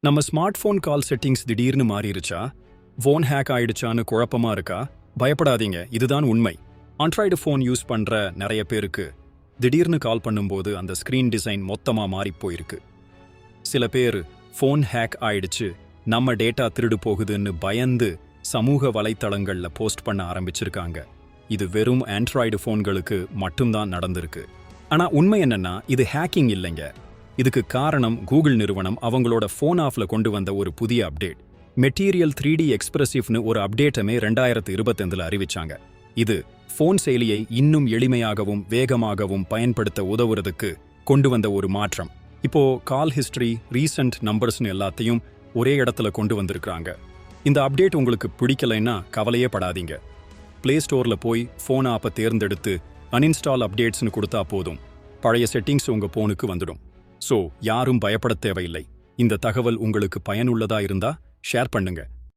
நம்ம smart phone call settings திடீர்னு மாறிடுச்சா? Phone hack ஆயிடுச்சான்னு குழப்பமா இருக்கா? பயப்படாதீங்க, இதுதான் உண்மை. ஆண்ட்ராய்டு ஃபோன் யூஸ் பண்ற நிறைய பேருக்கு திடீர்னு கால் பண்ணும்போது அந்த ஸ்கிரீன் டிசைன் மொத்தமா மாறி போயிருக்கு. சில பேர் ஃபோன் ஹேக் ஆயிடுச்சு, நம்ம டேட்டா திருடு போகுதுன்னு பயந்து சமூக வலைத்தளங்கள்ல போஸ்ட் பண்ண ஆரம்பிச்சிருக்காங்க. இது வெறும் ஆண்ட்ராய்டு ஃபோன்களுக்கு மட்டும்தான் நடந்திருக்கு. ஆனா உண்மை என்னன்னா, இது ஹேக்கிங் இல்லைங்க. இதுக்கு காரணம் கூகுள் நிறுவனம் அவங்களோட ஃபோன் ஆஃப்ல கொண்டு வந்த ஒரு புதிய அப்டேட். மெட்டீரியல் 3D எக்ஸ்பிரசிவ்னு ஒரு அப்டேட்டமே 2025 அறிவிச்சாங்க. இது ஃபோன் செயலியை இன்னும் எளிமையாகவும் வேகமாகவும் பயன்படுத்த உதவுறதுக்கு கொண்டு வந்த ஒரு மாற்றம். இப்போ கால் ஹிஸ்டரி, ரீசன்ட் நம்பர்ஸ்னு எல்லாத்தையும் ஒரே இடத்துல கொண்டு வந்திருக்காங்க. இந்த அப்டேட் உங்களுக்கு பிடிக்கலைன்னா கவலையே படாதீங்க. பிளே ஸ்டோர்ல போய் ஃபோன் ஆப்பை தேர்ந்தெடுத்து அன்இன்ஸ்டால் அப்டேட்ஸ்னு கொடுத்தா போதும், பழைய செட்டிங்ஸ் உங்க போனுக்கு வந்துடும். ஸோ யாரும் பயப்பட தேவையில்லை. இந்த தகவல் உங்களுக்கு பயனுள்ளதா இருந்தா ஷேர் பண்ணுங்க.